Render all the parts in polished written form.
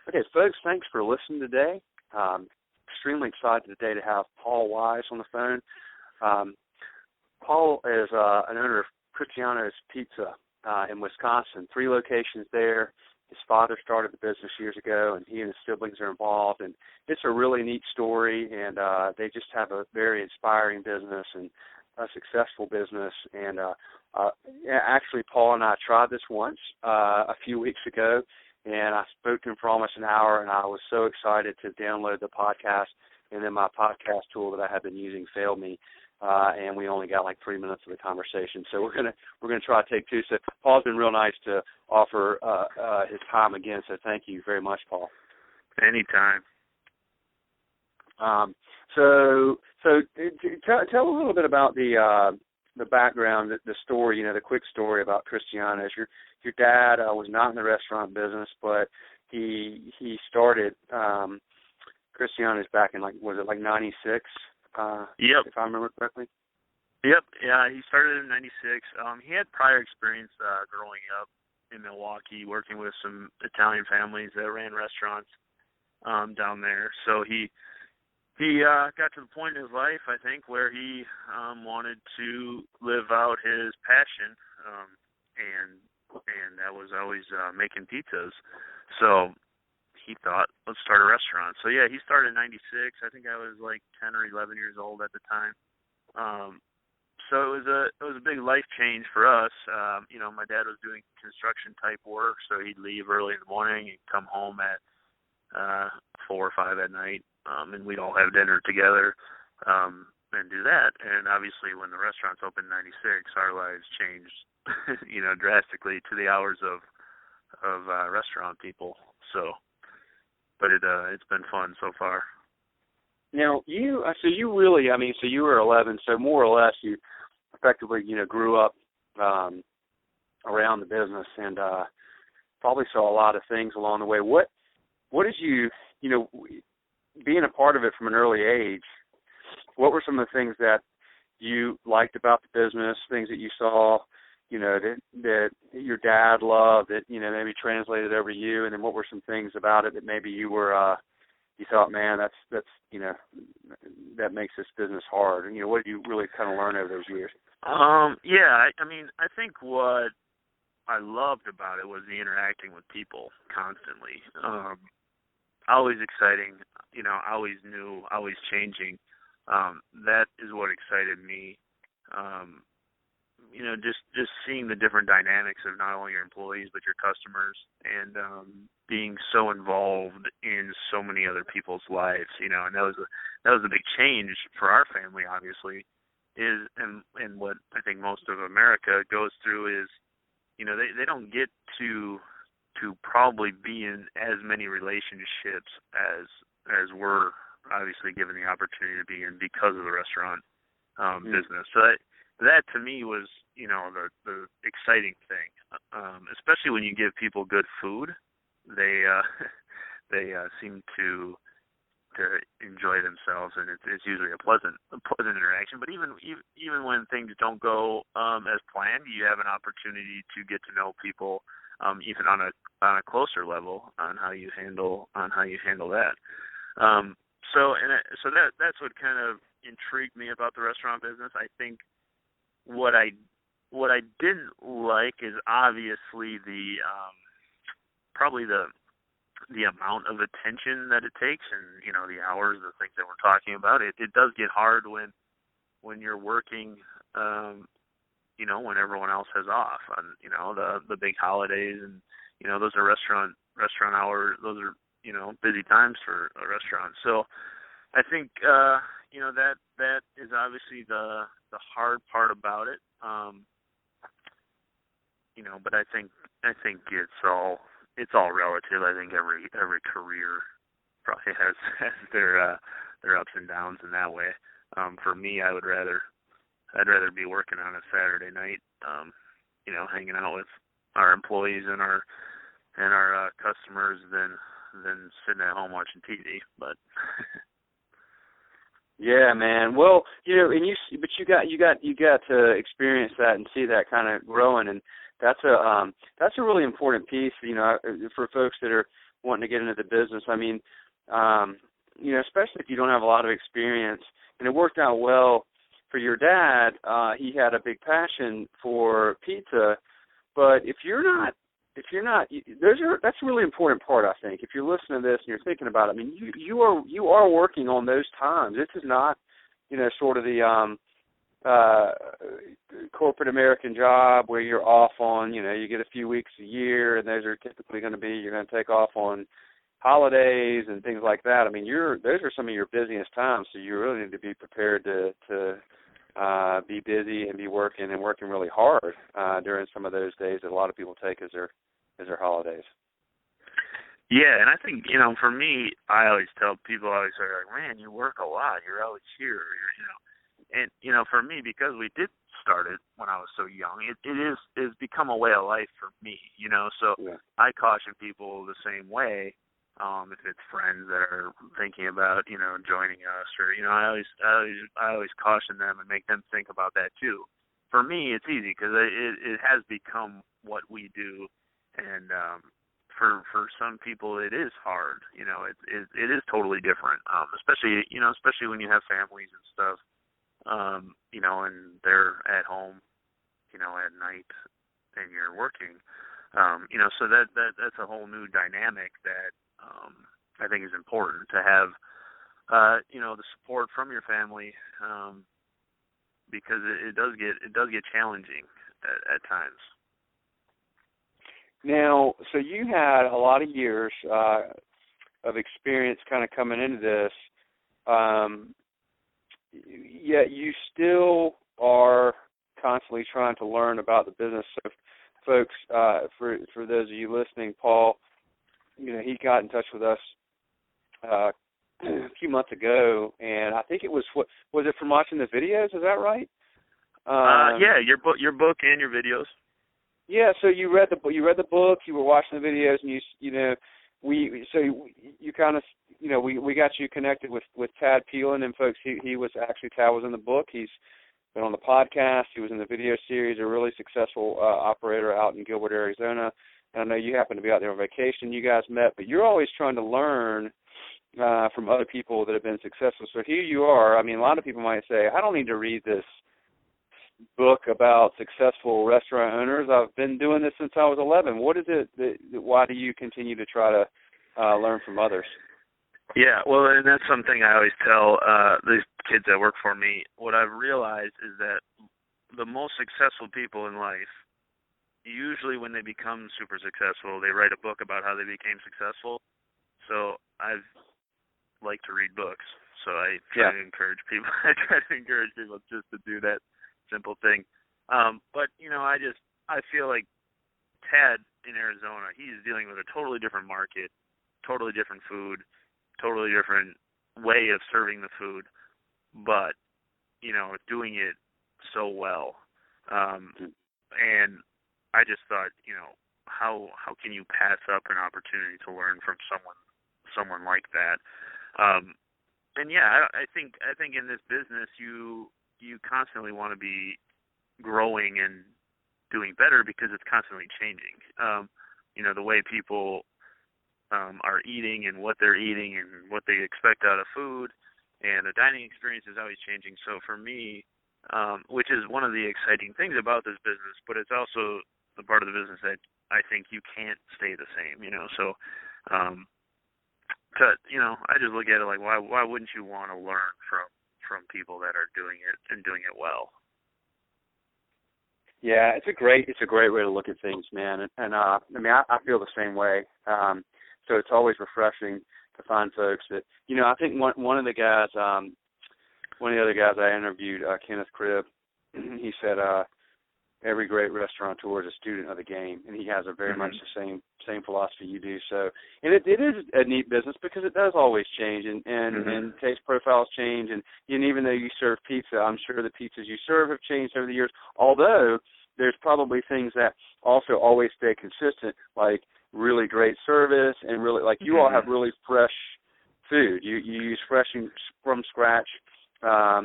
Okay, folks, thanks for listening today. Extremely excited today to have Paul Wise on the phone. Paul is an owner of Christianos Pizza in Wisconsin, 3 locations there. His father started the business years ago, and he and his siblings are involved. And it's a really neat story, and they just have a very inspiring business and a successful business. And actually, Paul and I tried this once a few weeks ago, and I spoke to him for almost an hour, and I was so excited to download the podcast, and then my podcast tool that I had been using failed me, and we only got like 3 minutes of the conversation. So we're gonna try to take 2. So Paul's been real nice to offer his time again. So thank you very much, Paul. Anytime. So tell a little bit about the background, the story, the quick story about Christianos. Your dad was not in the restaurant business, but he started Christianos back in was it 96? Yep. If I remember correctly. Yep. Yeah, he started in 96. He had prior experience growing up in Milwaukee, working with some Italian families that ran restaurants down there. So he got to the point in his life, I think, where he wanted to live out his passion, and that was always making pizzas. So he thought, let's start a restaurant. So yeah, he started in 96. I think I was like 10 or 11 years old at the time. So it was a big life change for us. My dad was doing construction type work, so he'd leave early in the morning and come home at 4 or 5 at night, and we'd all have dinner together and do that. And obviously, when the restaurants opened in 96, our lives changed, drastically to the hours of restaurant people. So, but it's been fun so far. Now you really, so you were 11, so more or less you effectively, grew up around the business and probably saw a lot of things along the way. What did you, being a part of it from an early age, what were some of the things that you liked about the business, things that you saw, that your dad loved, that, maybe translated over to you, and then what were some things about it that maybe you were, you thought, man, that's that makes this business hard? And, what did you really kind of learn over those years? I think what I loved about it was the interacting with people constantly. Always exciting, always new, always changing. That is what excited me. Just seeing the different dynamics of not only your employees but your customers, and being so involved in so many other people's lives. And that was a big change for our family. Obviously, and what I think most of America goes through is, they don't get to probably be in as many relationships as we're obviously given the opportunity to be in because of the restaurant business. So that to me was, the exciting thing, especially when you give people good food. They seem to enjoy themselves, and it's usually a pleasant interaction. But even when things don't go as planned, you have an opportunity to get to know people, even on a closer level, on how you handle that. So that's what kind of intrigued me about the restaurant business. I think what I didn't like is obviously probably the amount of attention that it takes, and the hours, the things that we're talking about. It does get hard when you're working, when everyone else has off on the big holidays, and those are restaurant hours. Those are busy times for a restaurant. So I think that is obviously the hard part about it. But I think it's all relative. I think every career probably has their ups and downs in that way. For me, I'd rather be working on a Saturday night, hanging out with our employees and our customers than sitting at home watching TV. But yeah, man. Well, and you got to experience that and see that kind of growing, and that's a really important piece, for folks that are wanting to get into the business. I mean, especially if you don't have a lot of experience, and it worked out well for your dad. He had a big passion for pizza, but if you're not, that's a really important part, I think. If you're listening to this and you're thinking about it, I mean, you are working on those times. This is not, sort of the corporate American job where you're off on, you get a few weeks a year, and those are typically going to be, you're going to take off on holidays and things like that. I mean, those are some of your busiest times, so you really need to be prepared to be busy and be working really hard during some of those days that a lot of people take as their holidays. Yeah, and I think, for me, I always tell people, I always say, like, man, you work a lot. You're always here, And, for me, because we did start it when I was so young, it's become a way of life for me, So yeah. I caution people the same way. If it's friends that are thinking about, joining us, or I always caution them and make them think about that too. For me, it's easy because it has become what we do, and for some people it is hard. It is totally different, especially when you have families and stuff, and they're at home, at night, and you're working, so that's a whole new dynamic that. I think is important to have, the support from your family, because it does get challenging at times. Now, so you had a lot of years of experience kind of coming into this, yet you still are constantly trying to learn about the business. So, folks, for those of you listening, Paul, he got in touch with us a few months ago, and I think it was it from watching the videos? Is that right? Yeah, your book and your videos. Yeah, so you read the book, you were watching the videos, and we got you connected with Tad Peelan, and folks, Tad was in the book. He's been on the podcast. He was in the video series. A really successful operator out in Gilbert, Arizona. I know you happen to be out there on vacation. You guys met, but you're always trying to learn from other people that have been successful. So here you are. I mean, a lot of people might say, I don't need to read this book about successful restaurant owners. I've been doing this since I was 11. What is it? Why do you continue to try to learn from others? Yeah, well, and that's something I always tell these kids that work for me. What I've realized is that the most successful people in life, usually when they become super successful, they write a book about how they became successful. So I've like to read books. So I try to encourage people. I try to encourage people just to do that simple thing. But I feel like Tad in Arizona, he's dealing with a totally different market, totally different food, totally different way of serving the food, but doing it so well. And I just thought, how can you pass up an opportunity to learn from someone like that? And yeah, I think in this business you constantly want to be growing and doing better because it's constantly changing. The way people are eating and what they're eating and what they expect out of food, and the dining experience is always changing. So for me, which is one of the exciting things about this business, but it's also the part of the business that I think you can't stay the same, So, I just look at it like, why wouldn't you want to learn from people that are doing it and doing it well? Yeah, it's a great way to look at things, man. And I feel the same way. So it's always refreshing to find folks that, I think one of the other guys I interviewed, Kenneth Cribb, he said every great restaurateur is a student of the game, and he has a very much the same philosophy you do. So, and it is a neat business because it does always change, and taste profiles change, and even though you serve pizza, I'm sure the pizzas you serve have changed over the years, although there's probably things that also always stay consistent, like really great service, and really, like you all have really fresh food. You use fresh and from scratch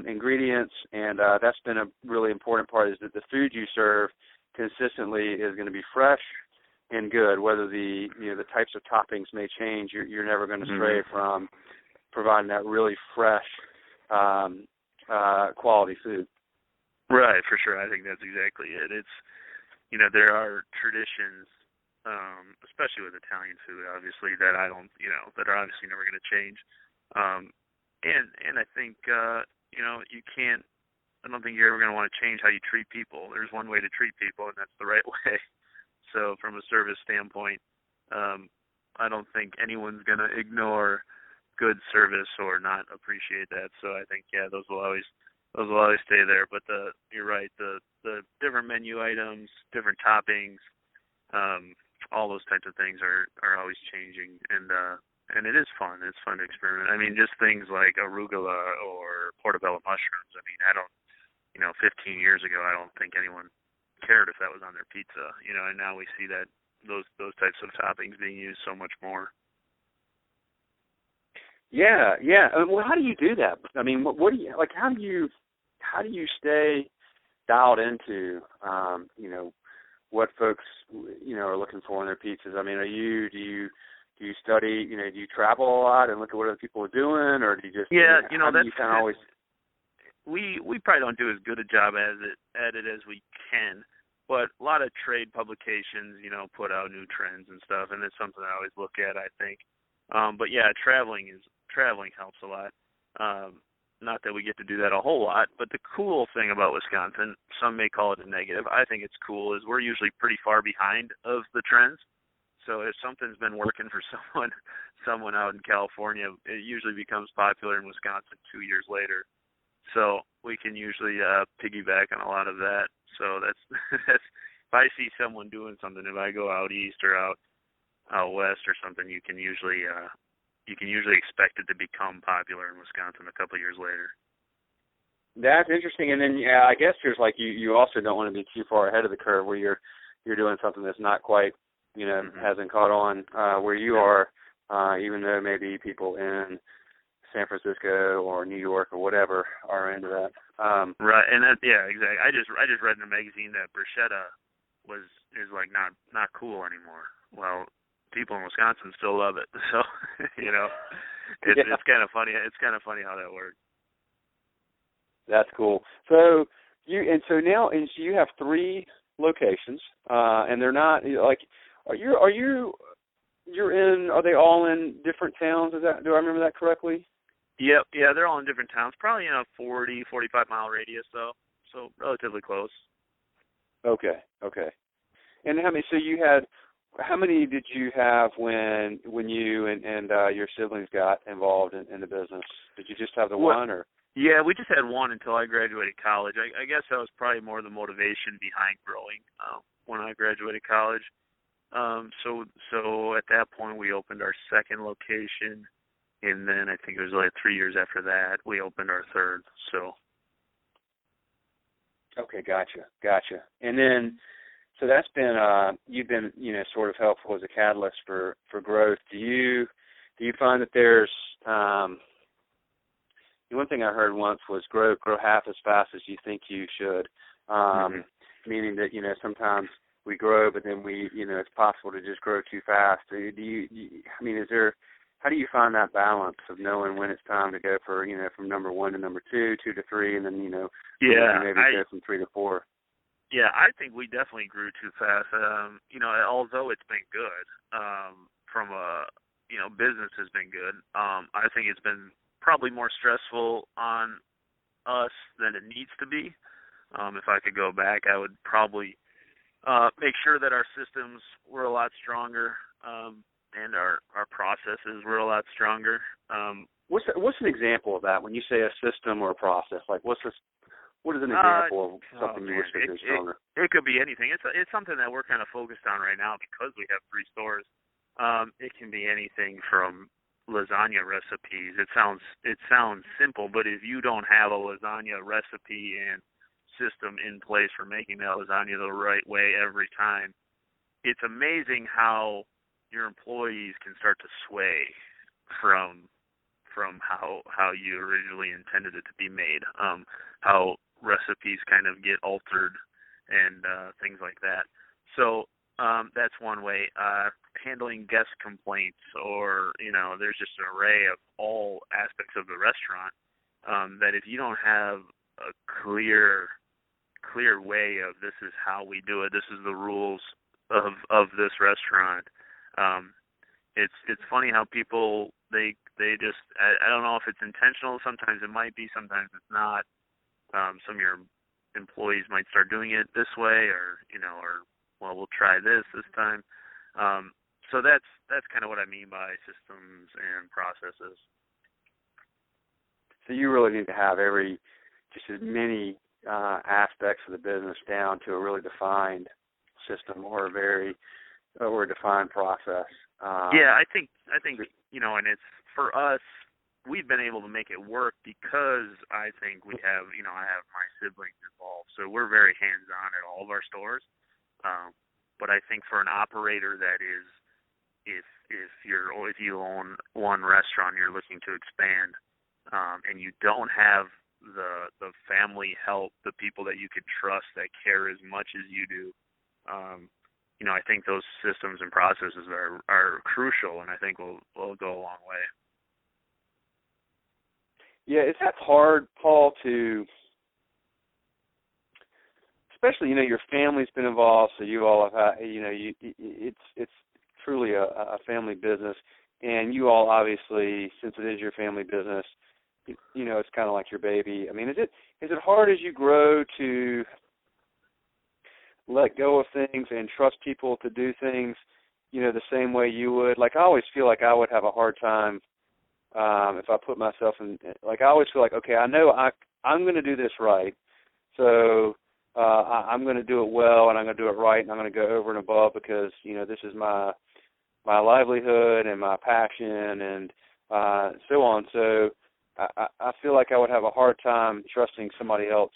ingredients, and that's been a really important part, is that the food you serve consistently is going to be fresh and good. Whether the the types of toppings may change, you're never going to stray from providing that really fresh quality food. Right, for sure. I think that's exactly it. It's there are traditions, especially with Italian food, obviously, that I don't that are obviously never going to change. And I think you can't. I don't think you're ever going to want to change how you treat people. There's one way to treat people, and that's the right way. So from a service standpoint, I don't think anyone's going to ignore good service or not appreciate that. So I think those will always stay there. But you're right. The different menu items, different toppings, all those types of things are always changing, and it is fun. It's fun to experiment. I mean, just things like arugula or portobello mushrooms. I mean, I don't. 15 years ago, I don't think anyone cared if that was on their pizza. And now we see that those types of toppings being used so much more. Yeah. Well, how do you do that? I mean, what do you like? How do you stay dialed into what folks are looking for in their pizzas? I mean, do you study? Do you travel a lot and look at what other people are doing, or do you just that's you kind of always? We probably don't do as good a job at it as we can, but a lot of trade publications, put out new trends and stuff, and it's something I always look at, I think. But yeah, traveling helps a lot. Not that we get to do that a whole lot, but the cool thing about Wisconsin, some may call it a negative, I think it's cool, is we're usually pretty far behind of the trends. So if something's been working for someone out in California, it usually becomes popular in Wisconsin 2 years later. So we can usually piggyback on a lot of that. So that's if I see someone doing something, if I go out east or out west or something, you can usually expect it to become popular in Wisconsin a couple of years later. That's interesting. And then I guess there's like you also don't want to be too far ahead of the curve where you're doing something that's not quite hasn't caught on where you are, even though maybe people in San Francisco or New York or whatever are into that. Right, and exactly. I just read in a magazine that bruschetta is like not cool anymore. Well, people in Wisconsin still love it, so it's kind of funny. It's kind of funny how that works. That's cool. So you have 3 locations, and they're not like are they all in different towns? Do I remember that correctly? Yep, yeah, they're all in different towns, probably in a 40, 45-mile radius, though, so relatively close. Okay. And how many did you have when you and your siblings got involved in the business? Did you just have the one, or? Yeah, we just had one until I graduated college. I guess that was probably more the motivation behind growing when I graduated college. So at that point, we opened our second location. And then I think it was like 3 years after that, we opened our third. So. Okay, gotcha. And then, so that's been you've been sort of helpful as a catalyst for growth. Do you find that there's one thing I heard once was grow half as fast as you think you should, meaning that sometimes we grow, but then we it's possible to just grow too fast. How do you find that balance of knowing when it's time to go for, from number 1 to number 2, 2 to 3, and then, maybe go from 3 to 4? Yeah, I think we definitely grew too fast. Although it's been good, from a, business has been good. I think it's been probably more stressful on us than it needs to be. If I could go back, I would probably make sure that our systems were a lot stronger. And our processes were a lot stronger. What's an example of that when you say a system or a process? Like, what is an example of something you wish that was stronger? It could be anything. It's something that we're kind of focused on right now because we have 3 stores. It can be anything from lasagna recipes. It sounds simple, but if you don't have a lasagna recipe and system in place for making that lasagna the right way every time, it's amazing how your employees can start to sway from how you originally intended it to be made, how recipes kind of get altered and things like that. So That's one way. Handling guest complaints, or there's just an array of all aspects of the restaurant. That if you don't have a clear way of this is how we do it, this is the rules of this restaurant. It's funny how people they just I don't know if it's intentional. Sometimes it might be, sometimes it's not. Some of your employees might start doing it this way, or well, we'll try this time. So that's kind of what I mean by systems and processes. So you really need to have just as many aspects of the business down to a really defined system or a defined process. Yeah, I think and it's for us. We've been able to make it work because I think we have I have my siblings involved, so we're very hands-on at all of our stores. But I think for an operator that is, if you own one restaurant, you're looking to expand, and you don't have the family help, the people that you could trust that care as much as you do, I think those systems and processes are crucial, and I think will go a long way. Yeah, is that hard, Paul, to, especially, your family's been involved, so you all have had, it's truly a family business, and you all obviously, since it is your family business, it's kind of like your baby. I mean, is it hard as you grow to let go of things and trust people to do things, the same way you would? Like, I always feel like I would have a hard time if I put myself in, like, I always feel like, okay, I know I'm going to do this right, so I'm going to do it well, and I'm going to do it right, and I'm going to go over and above because, this is my livelihood and my passion and so on. So I feel like I would have a hard time trusting somebody else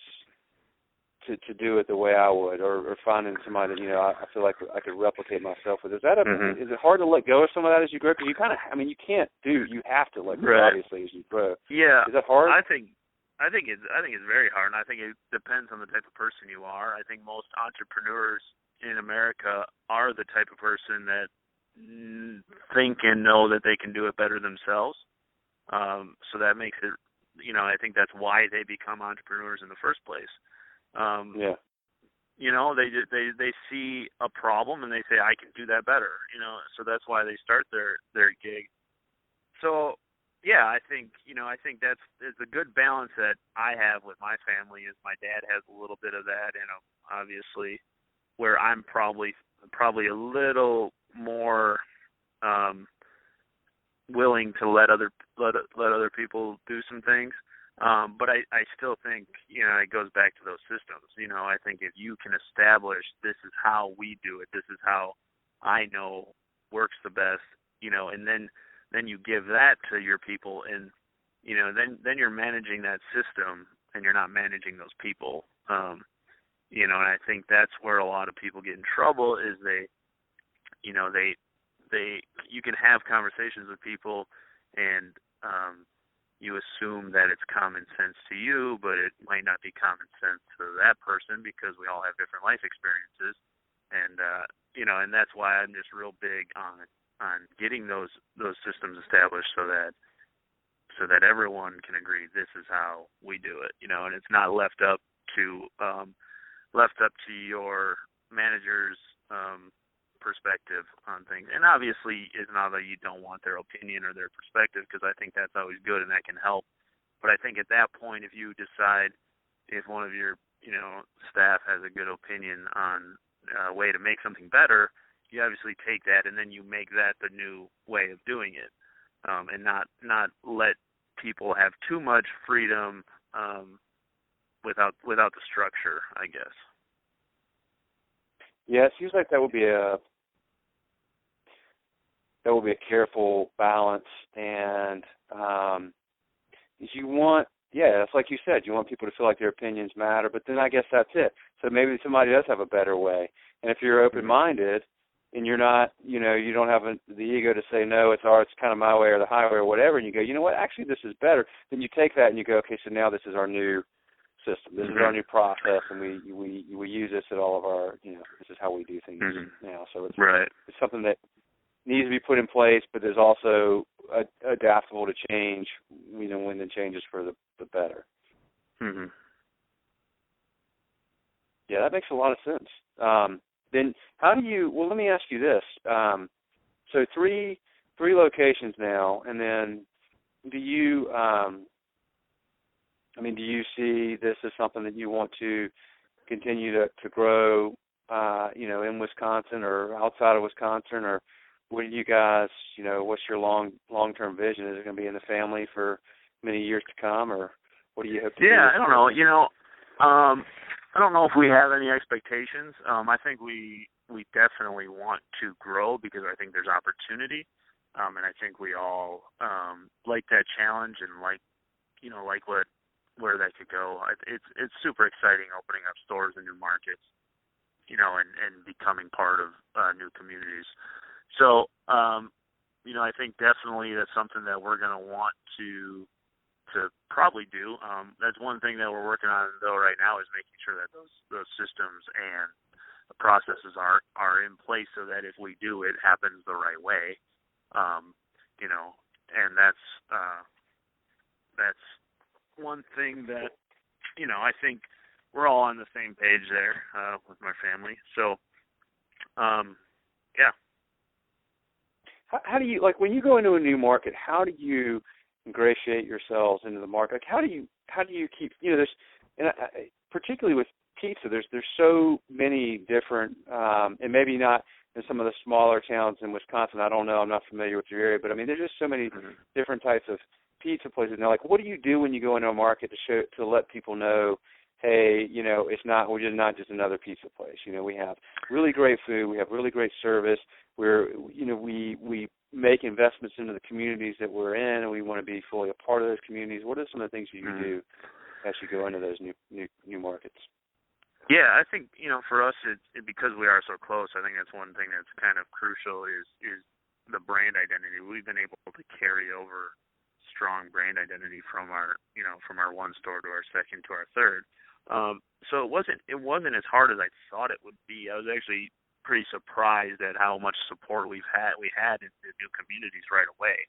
to do it the way I would, or finding somebody that, I feel like I could replicate myself with. Is it hard to let go of some of that as you grow? Because you kind of, you you have to let go, right, obviously, as you grow. Yeah. Is that hard? I think it's very hard, and I think it depends on the type of person you are. I think most entrepreneurs in America are the type of person that think and know that they can do it better themselves. So that makes it, I think that's why they become entrepreneurs in the first place. Yeah. They see a problem and they say, I can do that better, so that's why they start their gig. So, yeah, I think that's a good balance that I have with my family. Is my dad has a little bit of that, and obviously, where I'm probably a little more willing to let other people do some things. But I still think, it goes back to those systems. I think if you can establish this is how we do it, this is how I know works the best, and then you give that to your people, and then you're managing that system, and you're not managing those people. And I think that's where a lot of people get in trouble is you can have conversations with people, and you assume that it's common sense to you, but it might not be common sense to that person because we all have different life experiences. And and that's why I'm just real big on getting those systems established so that everyone can agree this is how we do it, and it's not left up to your manager's perspective on things. And obviously, it's not that you don't want their opinion or their perspective, because I think that's always good and that can help. But I think at that point, if you decide, if one of your staff has a good opinion on a way to make something better, you obviously take that and then you make that the new way of doing it, and not let people have too much freedom without the structure, I guess. Yeah, it seems like that would be a careful balance, and it's like you said, you want people to feel like their opinions matter, but then I guess that's it. So maybe somebody does have a better way, and if you're open-minded and you're not, you don't have the ego to say no, it's kind of my way or the highway or whatever, and you go, you know what, actually this is better, then you take that and you go, okay, so now this is our new system. This is our new process, and we use this at all of our, this is how we do things now. So it's something that needs to be put in place, but is also adaptable to change, when the change is for the better. Mm-hmm. Yeah, that makes a lot of sense. Then how do you, let me ask you this. So three locations now, and then do you see this as something that you want to continue to grow, in Wisconsin or outside of Wisconsin, or what do you guys, what's your long-term vision? Is it going to be in the family for many years to come, or what do you hope to do? Yeah, I don't know. I don't know if we have any expectations. I think we definitely want to grow because I think there's opportunity, and I think we all like that challenge and like where that could go. It's super exciting opening up stores in new markets, and becoming part of new communities. So, I think definitely that's something that we're going to want to probably do. That's one thing that we're working on though right now is making sure that those systems and the processes are in place so that if we do, it happens the right way. And that's one thing that, I think we're all on the same page there with my family. So, yeah. How do you, like, when you go into a new market, how do you ingratiate yourselves into the market? Like, how do you keep, there's, and particularly with pizza, there's so many different, and maybe not in some of the smaller towns in Wisconsin. I don't know. I'm not familiar with your area, but I mean, there's just so many different types of pizza places. Now, like, what do you do when you go into a market to let people know, hey, we're just not just another pizza place. We have really great food. We have really great service. We make investments into the communities that we're in, and we want to be fully a part of those communities. What are some of the things you do as you go into those new markets? Yeah, I think, for us, because we are so close, I think that's one thing that's kind of crucial is the brand identity. We've been able to carry over strong brand identity from our one store to our second to our third. So it wasn't as hard as I thought it would be. I was actually pretty surprised at how much support we had in the new communities right away.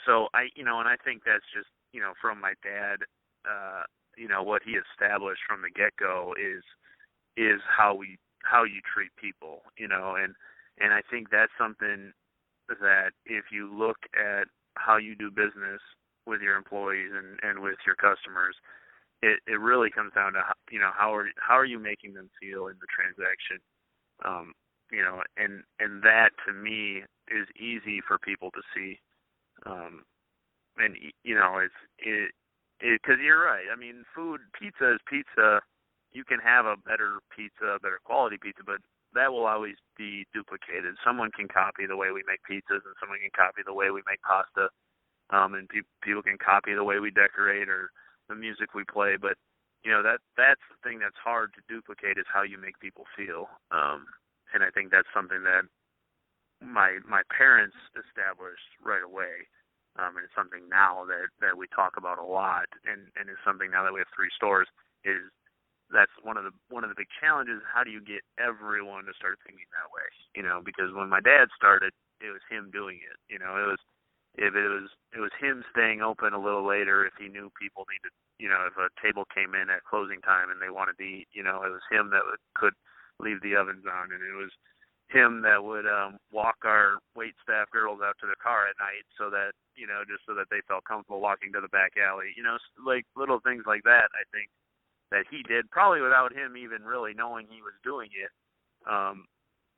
So and I think that's just, from my dad, what he established from the get-go is how you treat people, and I think that's something that if you look at how you do business with your employees and with your customers, it really comes down to how are you making them feel in the transaction, and that to me is easy for people to see, and it's because you're right. I mean, pizza is pizza. You can have a better quality pizza, but that will always be duplicated. Someone can copy the way we make pizzas, and someone can copy the way we make pasta, and people can copy the way we decorate or the music we play, but that's the thing that's hard to duplicate is how you make people feel. And I think that's something that my parents established right away. And it's something now that we talk about a lot, and it's something now that we have 3 stores is that's one of the big challenges. How do you get everyone to start thinking that way? Because when my dad started, it was him doing it. It was him staying open a little later if he knew people needed, if a table came in at closing time and they wanted to eat, it was him that could leave the ovens on, and it was him that would walk our wait staff girls out to the car at night so that, just so that they felt comfortable walking to the back alley, like little things like that, I think, that he did, probably without him even really knowing he was doing it,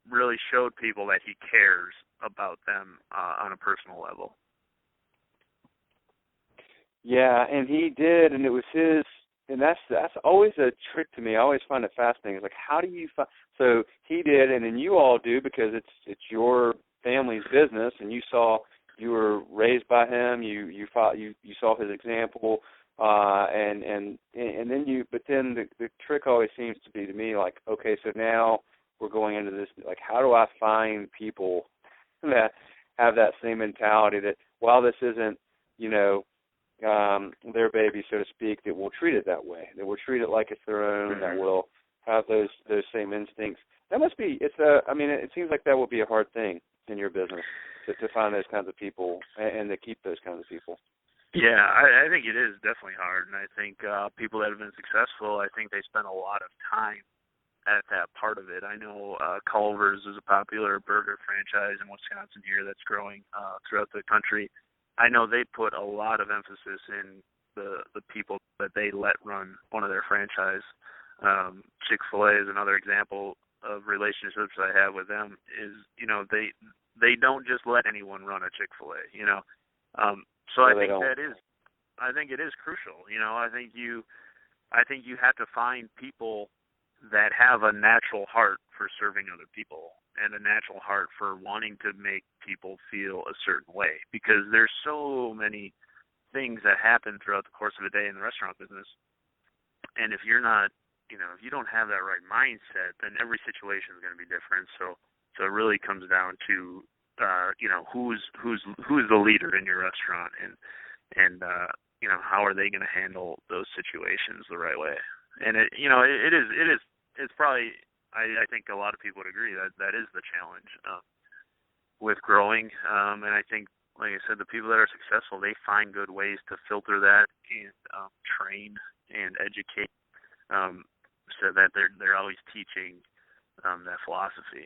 really showed people that he cares about them on a personal level. Yeah, and he did, and it was his, and that's always a trick to me. I always find it fascinating. It's like, how do you find? So he did, and then you all do because it's your family's business, and you were raised by him. You saw his example, and then but then the trick always seems to be to me like, okay, so now we're going into this, like, how do I find people that have that same mentality that while this isn't, their baby, so to speak, that will treat it that way, that will treat it like it's their own, that will have those same instincts. That must be, it seems like that would be a hard thing in your business to find those kinds of people and to keep those kinds of people. Yeah, I think it is definitely hard, and I think people that have been successful, I think they spend a lot of time at that part of it. I know Culver's is a popular burger franchise in Wisconsin here that's growing throughout the country. I know they put a lot of emphasis in the people that they let run one of their franchise. Chick-fil-A is another example of relationships I have with them. Is they don't just let anyone run a Chick-fil-A. So I think I think it is crucial. I think you have to find people that have a natural heart for serving other people and a natural heart for wanting to make people feel a certain way, because there's so many things that happen throughout the course of a day in the restaurant business. And if you're not, if you don't have that right mindset, then every situation is going to be different. So it really comes down to, who's the leader in your restaurant, and how are they going to handle those situations the right way. And it's probably, I think a lot of people would agree that is the challenge with growing. And I think, like I said, the people that are successful, they find good ways to filter that and train and educate, so that they're always teaching that philosophy.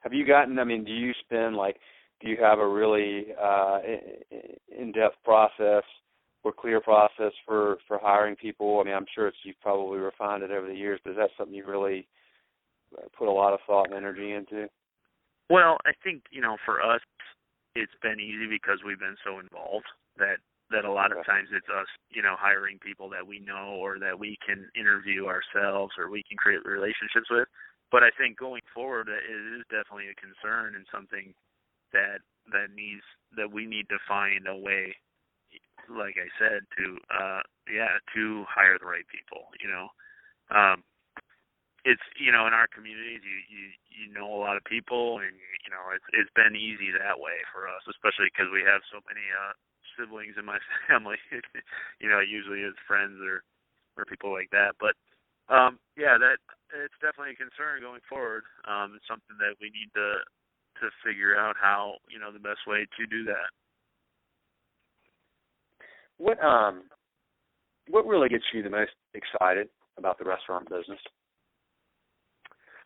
Have you gotten, do you do you have a really in-depth process or clear process for hiring people? I'm sure you've probably refined it over the years, but is that something you really put a lot of thought and energy into? Well, I think, for us, it's been easy because we've been so involved that a lot of times it's us, hiring people that we know or that we can interview ourselves or we can create relationships with. But I think going forward, it is definitely a concern and something that we need to find a way, like I said, to hire the right people. It's in our communities, you know a lot of people, and it's been easy that way for us, especially because we have so many siblings in my family. Usually it's friends or people like that. But that it's definitely a concern going forward. It's something that we need to figure out how the best way to do that. What really gets you the most excited about the restaurant business?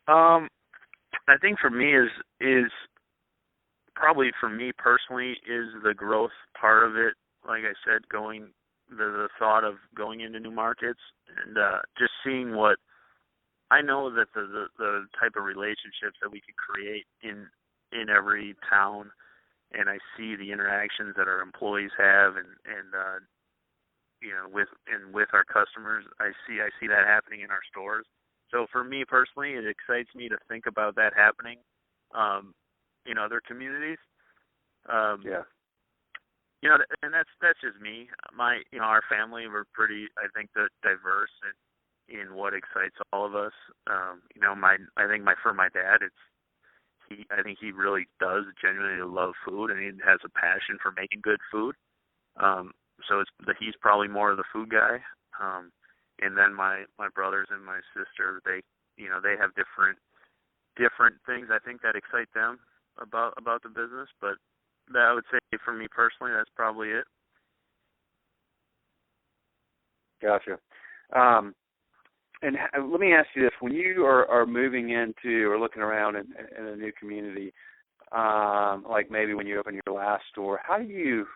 I think for me is probably, for me personally, is the growth part of it. Like I said, the thought of going into new markets and just seeing what I know, that the type of relationships that we could create in every town, and I see the interactions that our employees have and with our customers. I see that happening in our stores. So for me personally, it excites me to think about that happening in other communities. And that's just me. Our family, we're pretty, I think, diverse in what excites all of us. I think for my dad, I think he really does genuinely love food, and he has a passion for making good food. So he's probably more of the food guy. And then my brothers and my sister, they have different things I think that excite them about the business. But I would say for me personally, that's probably it. Gotcha. And let me ask you this: when you are moving into or looking around in a new community, like maybe when you open your last store, how do you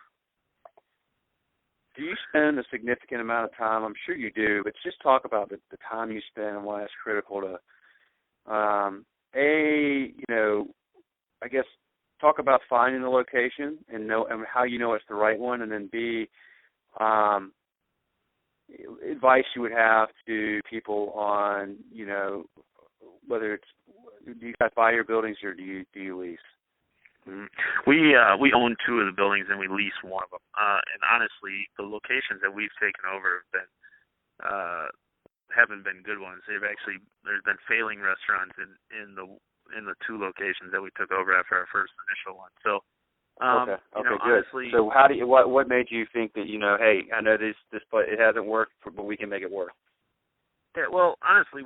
spend a significant amount of time? I'm sure you do, but just talk about the time you spend and why it's critical to, I guess, talk about finding the location and how you know it's the right one, and then B, advice you would have to people on, whether it's, do you guys buy your buildings or do you lease? Mm-hmm. We own two of the buildings and we lease one of them. And honestly, the locations that we've taken over haven't been good ones. There's been failing restaurants in the two locations that we took over after our first initial one. So Okay. You know, Good. honestly, So how do you what made you think that, hey, I know this place, it hasn't worked, but we can make it work? yeah, well, honestly,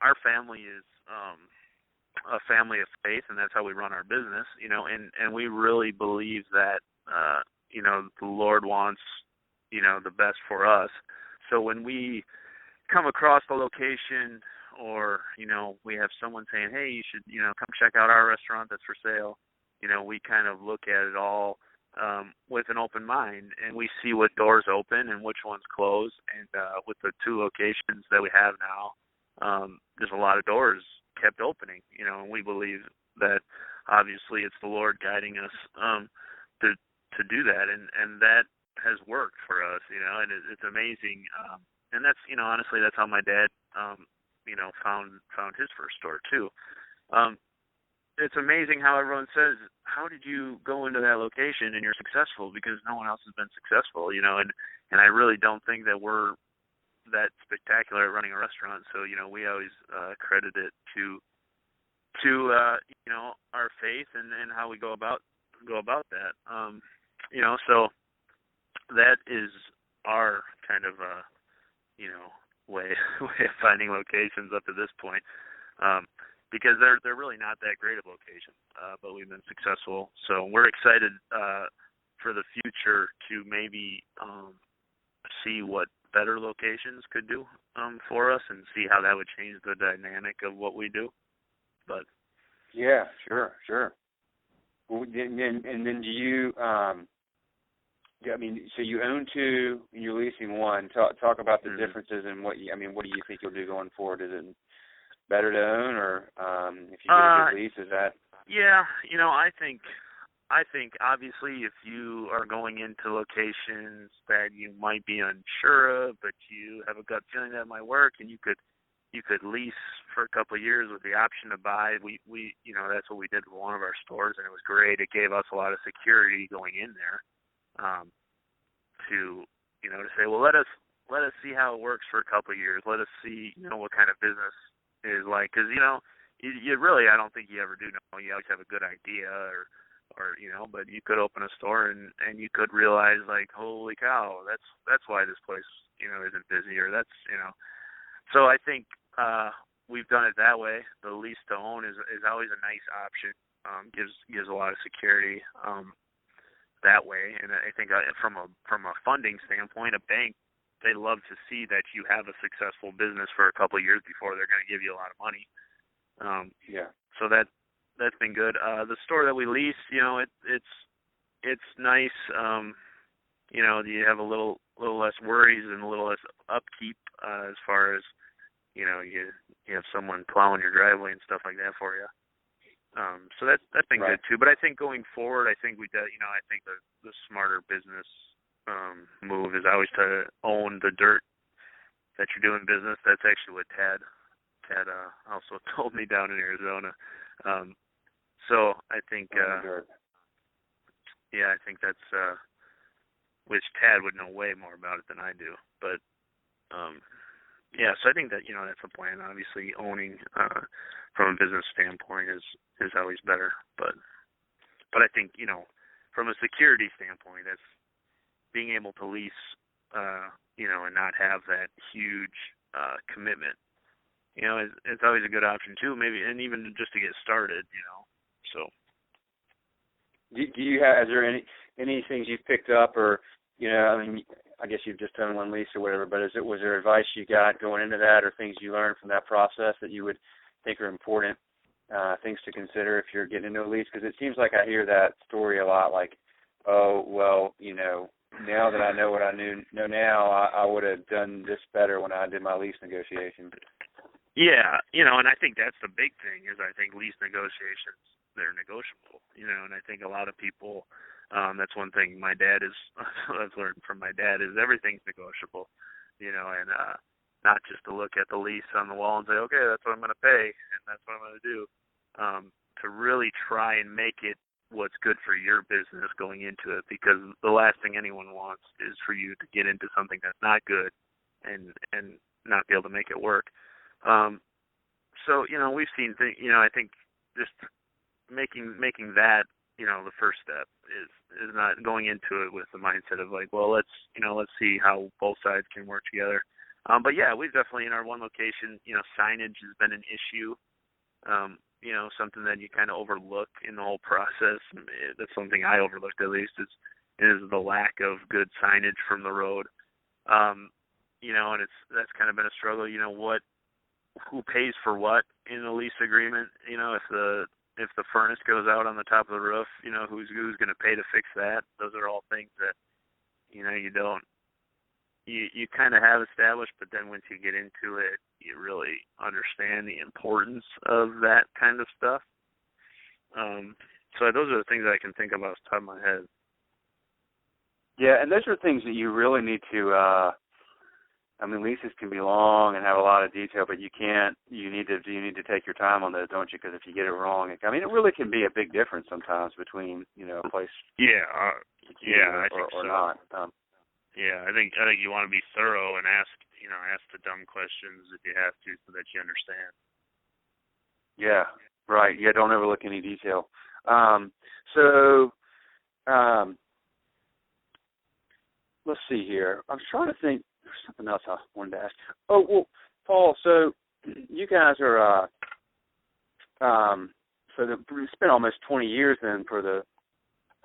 our family is a family of faith, and that's how we run our business, and we really believe that the Lord wants, the best for us. So when we come across the location, or we have someone saying, hey, you should come check out our restaurant that's for sale, we kind of look at it all with an open mind, and we see what doors open and which ones close. And with the 2 locations that we have now, there's a lot of doors kept opening, and we believe that obviously it's the Lord guiding us to do that, and that has worked for us, and it's amazing. And that's, honestly, that's how my dad, found his first store too. It's amazing how everyone says, how did you go into that location and you're successful? Because no one else has been successful, and I really don't think that we're that spectacular at running a restaurant. So, we always credit it to our faith and how we go about that. So that is our kind of way of finding locations up to this point. Because they're really not that great of locations, but we've been successful. So we're excited for the future to maybe see what better locations could do for us, and see how that would change the dynamic of what we do. But yeah, sure. Well, and then do you? So you own 2, and you're leasing 1. Talk about the differences and what do you think you'll do going forward? Is it better to own, or if you get a good lease, is that? Yeah, I think obviously if you are going into locations that you might be unsure of, but you have a gut feeling that might work, and you could lease for a couple of years with the option to buy. We that's what we did with one of our stores, and it was great. It gave us a lot of security going in there, to say, well, let us see how it works for a couple of years. Let us see what kind of business is like, because you really, I don't think you ever do know. You always have a good idea, or but you could open a store and you could realize, like, holy cow, that's why this place isn't busy, or that's So I think we've done it that way. The lease to own is always a nice option. Gives a lot of security that way, and I think from a funding standpoint, a bank, they love to see that you have a successful business for a couple of years before they're going to give you a lot of money. Yeah. So that's been good. The store that we lease, it's nice. You have a little less worries and a little less upkeep as far as you have someone plowing your driveway and stuff like that for you. So that's been right. good too. But I think going forward, I think I think the smarter business move is always to own the dirt that you're doing business. That's actually what Tad also told me down in Arizona. So I think I think that's which Tad would know way more about it than I do. But so I think that that's a plan. Obviously, owning from a business standpoint is always better. But I think from a security standpoint, that's being able to lease, and not have that huge commitment. It's always a good option too. Maybe, and even just to get started. So. Do you have? Is there any things you've picked up, or I guess you've just done 1 lease or whatever. But was there advice you got going into that, or things you learned from that process that you would think are important things to consider if you're getting into a lease? Because it seems like I hear that story a lot, like, oh, well, now that I know what I know now, I would have done this better when I did my lease negotiation. Yeah, and I think that's the big thing is I think lease negotiations, they're negotiable, and I think a lot of people, that's one thing my dad I've learned from my dad is everything's negotiable, and not just to look at the lease on the wall and say, okay, that's what I'm going to pay and that's what I'm going to do, to really try and make it what's good for your business going into it, because the last thing anyone wants is for you to get into something that's not good and not be able to make it work. So, we've seen I think just making that, the first step is not going into it with the mindset of like, well, let's see how both sides can work together. But yeah, we've definitely in our one location, signage has been an issue. Something that you kind of overlook in the whole process. That's something I overlooked at least is the lack of good signage from the road. And that's kind of been a struggle. Who pays for what in the lease agreement? If the furnace goes out on the top of the roof, who's going to pay to fix that? Those are all things that you kind of have established, but then once you get into it, you really understand the importance of that kind of stuff. So those are the things that I can think of off the top of my head. Yeah, and those are things that you really need to. Leases can be long and have a lot of detail, but you need to take your time on those, don't you? Because if you get it wrong, it really can be a big difference sometimes between a place. I think or so. Not. Yeah, I think you want to be thorough and ask the dumb questions if you have to, so that you understand. Yeah, right. Yeah, don't overlook any detail. Let's see here. I was trying to think. There's something else I wanted to ask. Oh, well, Paul, so you guys are, it's been almost 20 years then for the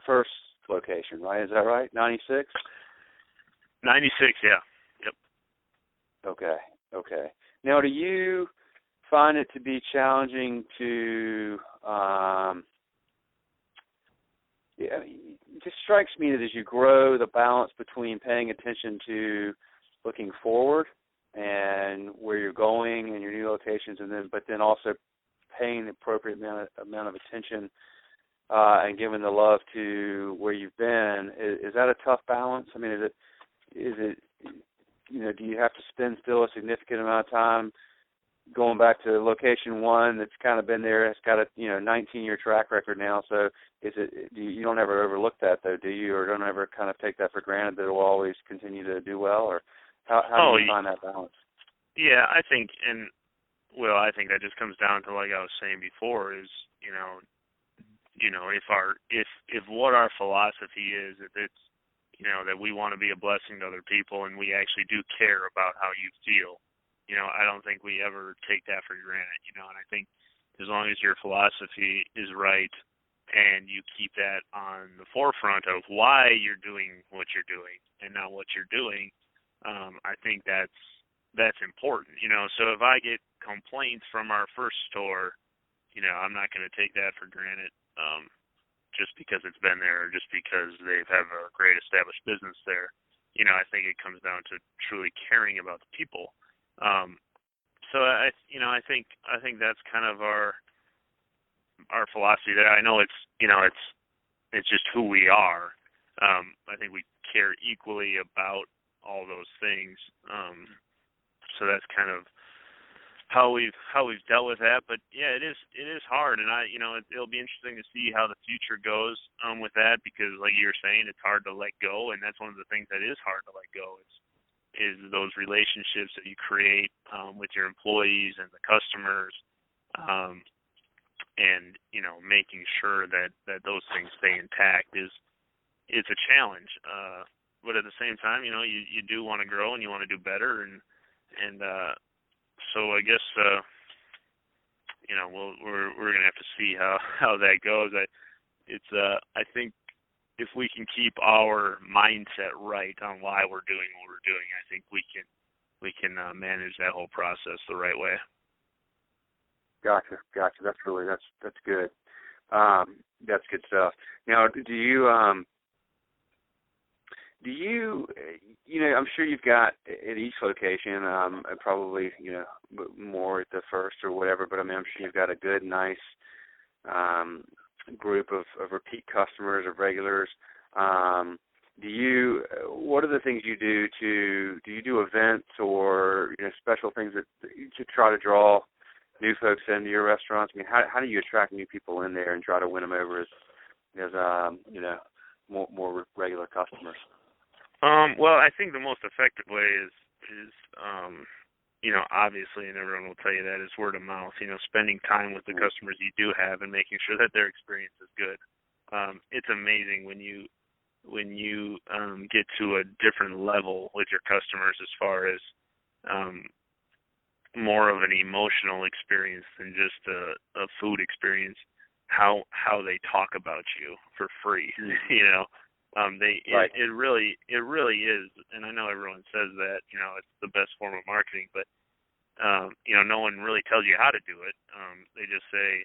first location, right? Is that right? 96? 96, yeah. Yep. Okay. Now, do you find it to be challenging to, it just strikes me that as you grow, the balance between paying attention to looking forward and where you're going and your new locations, but then also paying the appropriate amount of attention and giving the love to where you've been. Is that a tough balance? I mean, is it do you have to spend still a significant amount of time going back to location one that's kind of been there? It's got a 19-year track record now. So you don't ever overlook that though, do you, or don't ever kind of take that for granted that it will always continue to do well, or how do you find that balance? Yeah, I think that just comes down to, like I was saying before, is if what our philosophy is, if it's that we want to be a blessing to other people and we actually do care about how you feel, I don't think we ever take that for granted, and I think as long as your philosophy is right and you keep that on the forefront of why you're doing what you're doing and not what you're doing, I think that's important, So if I get complaints from our first store, I'm not going to take that for granted just because it's been there or just because they have a great established business there. I think it comes down to truly caring about the people. So I think that's kind of our philosophy there. I know it's just who we are. I think we care equally about all those things. So that's kind of how we've dealt with that. But yeah, it is hard, and it'll be interesting to see how the future goes with that, because like you were saying, it's hard to let go, and that's one of the things that is hard to let go is those relationships that you create with your employees and the customers, and making sure that those things stay intact it's a challenge. But at the same time, you do want to grow and you want to do better, and so I guess we're gonna have to see how that goes. I think if we can keep our mindset right on why we're doing what we're doing, I think we can manage that whole process the right way. Gotcha. That's good. That's good stuff. Now, do you I'm sure you've got at each location, probably, more at the first or whatever, but I'm sure you've got a good, nice group of repeat customers, of regulars. What are the things you do do you do events or, special things to try to draw new folks into your restaurants? I mean, how do you attract new people in there and try to win them over as more regular customers? Well, I think the most effective way is obviously, and everyone will tell you that, is word of mouth. Spending time with the customers you do have and making sure that their experience is good. it's amazing when you get to a different level with your customers as far as more of an emotional experience than just a food experience. How they talk about you for free, Right. It really is, and I know everyone says that it's the best form of marketing, but no one really tells you how to do it. They just say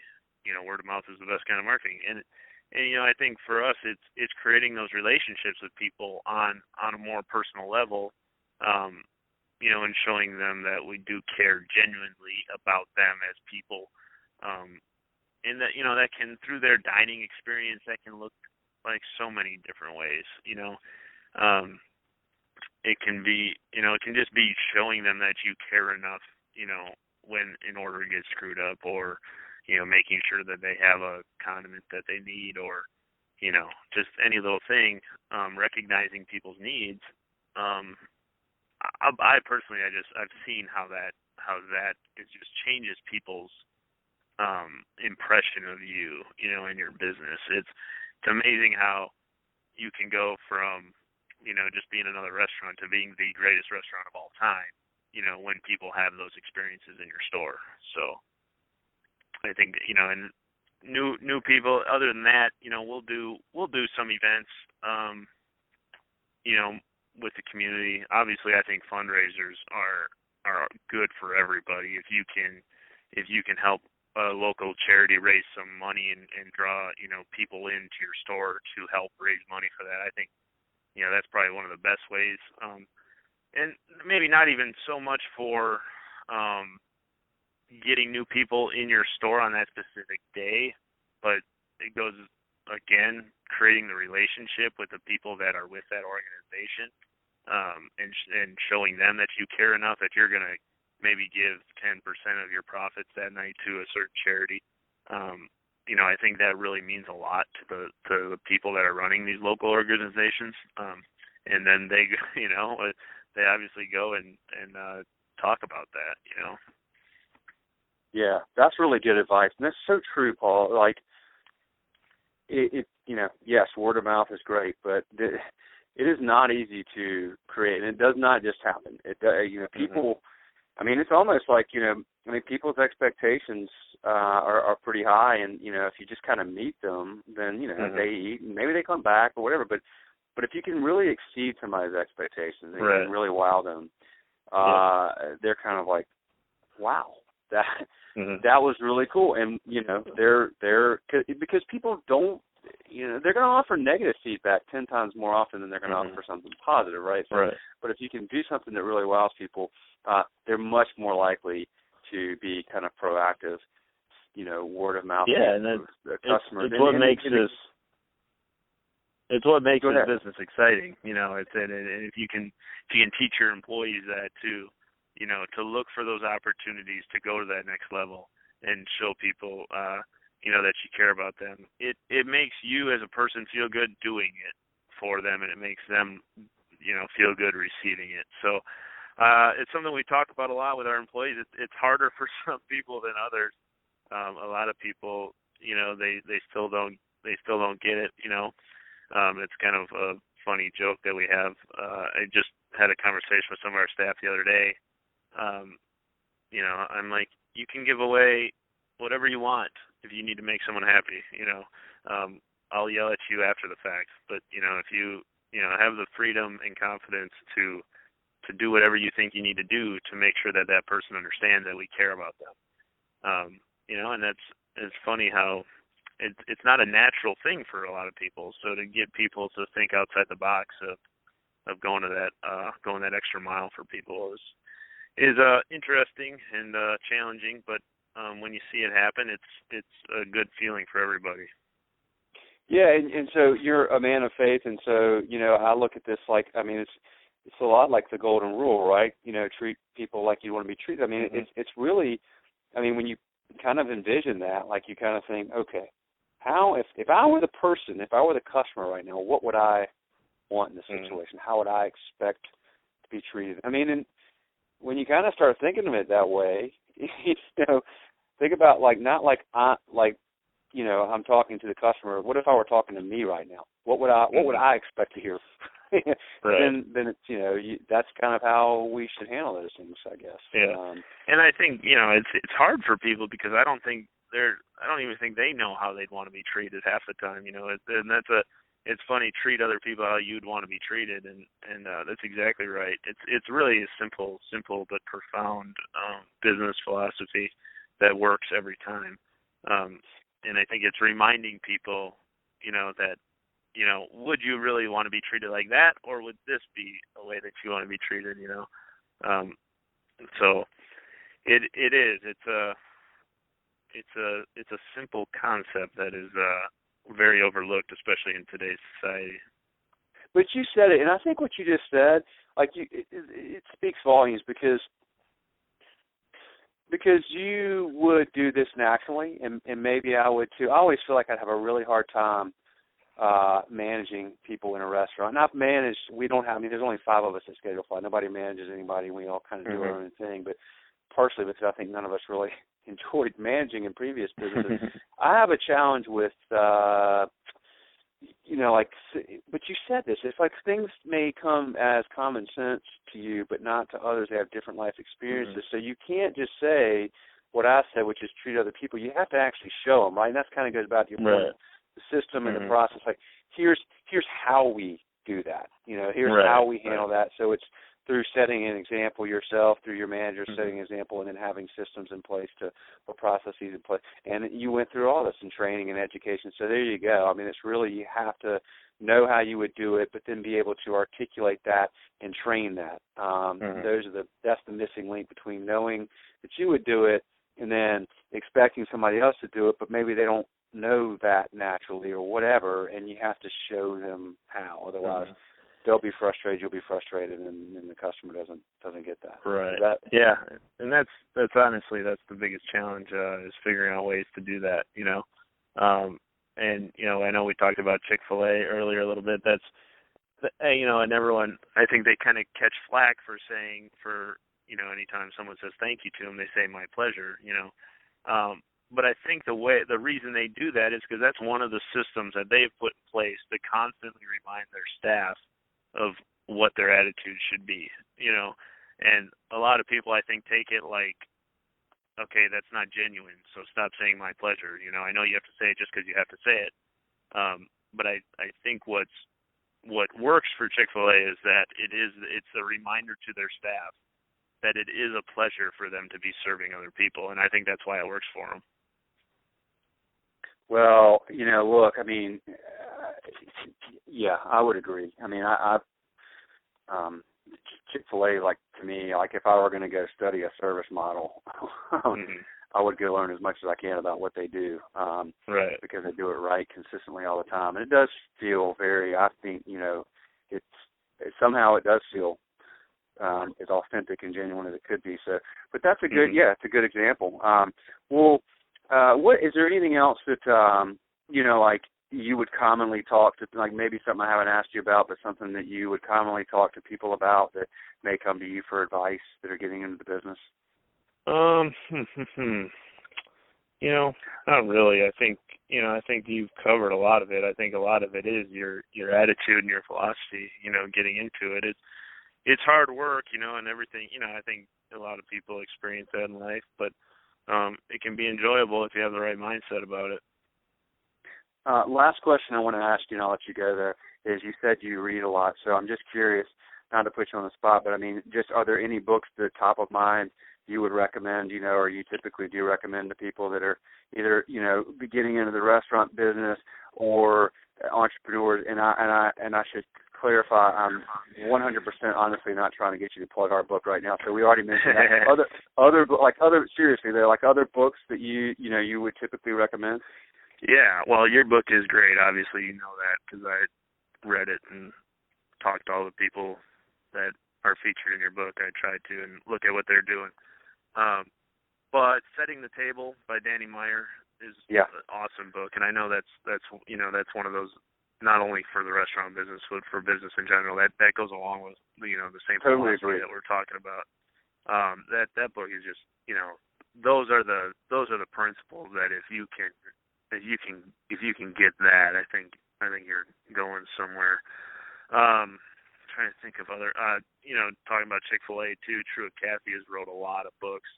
word of mouth is the best kind of marketing, and I think for us it's creating those relationships with people on a more personal level, and showing them that we do care genuinely about them as people. And that that can, through their dining experience, that can look like so many different ways. It can be it can just be showing them that you care enough, when an order gets screwed up, or making sure that they have a condiment that they need, or just any little thing, recognizing people's needs. I personally, I've seen how that it just changes people's impression of you, in your business. It's amazing how you can go from, just being another restaurant to being the greatest restaurant of all time, when people have those experiences in your store. So I think, and new people, other than that, we'll do some events, with the community. Obviously, I think fundraisers are good for everybody. If you can help a local charity raise some money and draw people into your store to help raise money for that, I think that's probably one of the best ways. And maybe not even so much for getting new people in your store on that specific day, but it goes, again, creating the relationship with the people that are with that organization, and showing them that you care enough that you're going to maybe give 10% of your profits that night to a certain charity. I think that really means a lot to the people that are running these local organizations. And then they, they obviously go and talk about that, Yeah, that's really good advice, and that's so true, Paul. Like, yes, word of mouth is great, but it is not easy to create, and it does not just happen. People. I mean, it's almost like people's expectations are pretty high, and if you just kind of meet them, then they eat, and maybe they come back or whatever. But if you can really exceed somebody's expectations, and you can really wow them, they're kind of like, wow, that was really cool. And they're because people don't, they're going to offer negative feedback 10 times more often than they're going to offer something positive, right? So, right. But if you can do something that really wows people, they're much more likely to be kind of proactive, word of mouth. Yeah, and the customers. It's what makes this. It's what makes this business exciting, and if you can teach your employees that too, to look for those opportunities to go to that next level and show people, that you care about them. It makes you as a person feel good doing it for them, and it makes them, feel good receiving it. So it's something we talk about a lot with our employees. It's harder for some people than others. A lot of people, they still don't get it. It's kind of a funny joke that we have. I just had a conversation with some of our staff the other day. I'm like, you can give away whatever you want if you need to make someone happy. I'll yell at you after the fact, but if you have the freedom and confidence to do whatever you think you need to do to make sure that that person understands that we care about them. And it's funny how it's not a natural thing for a lot of people. So to get people to think outside the box of going to that extra mile for people is interesting and challenging, but when you see it happen, it's a good feeling for everybody. Yeah, and so you're a man of faith, and so I look at this like, I mean, it's a lot like the golden rule, right? Treat people like you want to be treated. I mean, it's really, I mean, when you kind of envision that, like you kind of think, okay, how if I were the person, if I were the customer right now, what would I want in this situation? How would I expect to be treated? I mean, and when you kind of start thinking of it that way, think about like not like I'm talking to the customer. What if I were talking to me right now? What would I expect to hear? Right. Then it's that's kind of how we should handle those things, I guess. Yeah. And I think it's hard for people because I don't even think they know how they'd want to be treated half the time. And it's funny, treat other people how you'd want to be treated, and that's exactly right. It's really a simple but profound business philosophy that works every time. And I think it's reminding people, that, would you really want to be treated like that, or would this be a way that you want to be treated, So it is. It's a simple concept that is very overlooked, especially in today's society. But you said it, and I think what you just said, it speaks volumes because you would do this naturally, and maybe I would too. I always feel like I'd have a really hard time managing people in a restaurant. Not managed. We don't have. There's only 5 of us at Schedule Fly. Nobody manages anybody. We all kind of do our own thing. But partially because I think none of us really enjoyed managing in previous businesses. I have a challenge with, but you said this. It's like things may come as common sense to you, but not to others. They have different life experiences. So you can't just say what I said, which is treat other people. You have to actually show them, right? And that kind of goes back to your point, the system and the process. Like, here's how we do that. Here's how we handle that. So it's through setting an example yourself, through your manager setting an example, and then having systems in place or processes in place. And you went through all this in training and education. So there you go. It's really, you have to know how you would do it, but then be able to articulate that and train that. That's the missing link between knowing that you would do it and then expecting somebody else to do it, but maybe they don't know that naturally or whatever, and you have to show them how. Otherwise, they'll be frustrated, you'll be frustrated, and the customer doesn't get that. Right. And that's honestly, that's the biggest challenge, is figuring out ways to do that, And, I know we talked about Chick-fil-A earlier a little bit. And everyone, I think they kind of catch flack for saying, anytime someone says thank you to them, they say my pleasure, But I think the reason they do that is because that's one of the systems that they've put in place to constantly remind their staff of what their attitude should be, And a lot of people, I think, take it like, okay, that's not genuine, so stop saying my pleasure. I know you have to say it just because you have to say it. But I think what works for Chick-fil-A is that it's a reminder to their staff that it is a pleasure for them to be serving other people, and I think that's why it works for them. Well, look, yeah, I would agree. Chick-fil-A, to me, if I were going to go study a service model, I would go learn as much as I can about what they do, because they do it right consistently all the time. And it does feel I think, somehow it does feel as authentic and genuine as it could be. So, but that's a good, it's a good example. What is there anything else that you would commonly talk to, maybe something I haven't asked you about, but something that you would commonly talk to people about that may come to you for advice that are getting into the business? Not really. I think you've covered a lot of it. I think a lot of it is your attitude and your philosophy, getting into it. It's hard work, and everything, I think a lot of people experience that in life, but it can be enjoyable if you have the right mindset about it. Last question I want to ask you, and I'll let you go there, is you said you read a lot, so I'm just curious, not to put you on the spot, but just are there any books that are top of mind you would recommend, or you typically do recommend to people that are either, beginning into the restaurant business or entrepreneurs? And I should clarify, I'm 100% honestly not trying to get you to plug our book right now. So we already mentioned that. Seriously, there are other books that you would typically recommend? Yeah, well, your book is great. Obviously, you know that because I read it and talked to all the people that are featured in your book. I tried to and look at what they're doing. But Setting the Table by Danny Meyer is an awesome book, and I know that's one of those, not only for the restaurant business but for business in general. That goes along with the same philosophy that we're talking about. That book is just those are the principles that if you can if you can get that, I think you're going somewhere. Trying to think of other, talking about Chick-fil-A too. Truett Cathy has wrote a lot of books.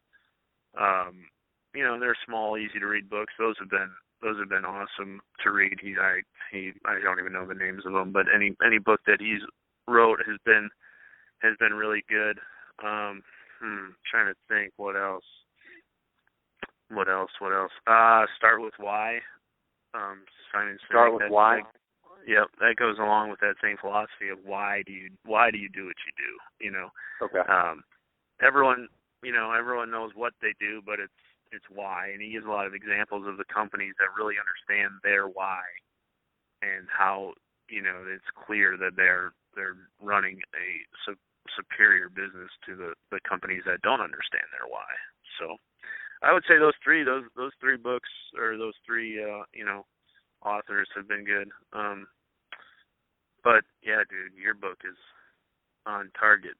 They're small, easy to read books. Those have been awesome to read. I don't even know the names of them, but any book that he's wrote has been really good. Trying to think what else. Start with Why. Simon Sinek. Start with Why. Yep, that goes along with that same philosophy of why do you do what you do? Okay. Everyone knows what they do, but it's why, and he gives a lot of examples of the companies that really understand their why and how it's clear that they're running a superior business to the companies that don't understand their why. So I would say those three books, or those three authors have been good. But yeah, dude, your book is on target.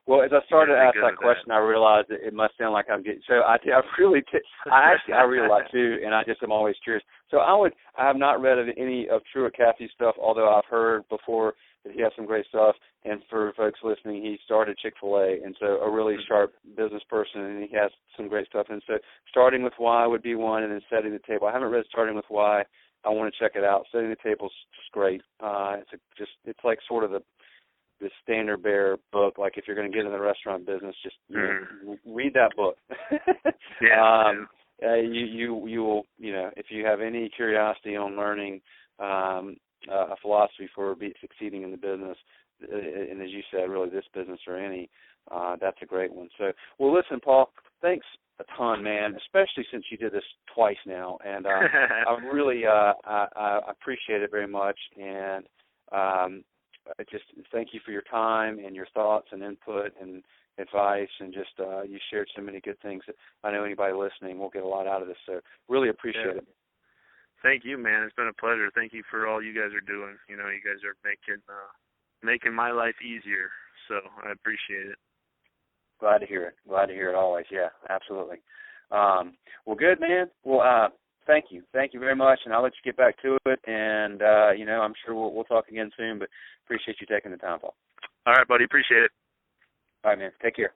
Well, as I started to ask that question, I realized that it must sound like I'm getting. So I really read a lot too, and I just am always curious. So I have not read any of Truett Cathy's stuff, although I've heard before that he has some great stuff. And for folks listening, he started Chick-fil-A, and so a really sharp business person, and he has some great stuff. And so starting with Why would be one, and then Setting the Table. I haven't read Starting with Why. I want to check it out. Setting the Table's just great. It's like sort of the standard bearer book. Like if you're going to get in the restaurant business, just read that book. You will, if you have any curiosity on learning a philosophy for succeeding in the business, and as you said, really this business or any, that's a great one. So, well, listen, Paul, thanks a ton, man, especially since you did this twice now, and I really I appreciate it very much, and I just thank you for your time and your thoughts and input and advice, and just you shared so many good things that I know anybody listening will get a lot out of this, so really appreciate it. Thank you, man. It's been a pleasure. Thank you for all you guys are doing. You guys are making my life easier, so I appreciate it. Glad to hear it always. Yeah, absolutely. Well, good, man. Well, thank you very much, and I'll let you get back to it. And I'm sure we'll talk again soon. But appreciate you taking the time, Paul. All right, buddy. Appreciate it. All right, man. Take care.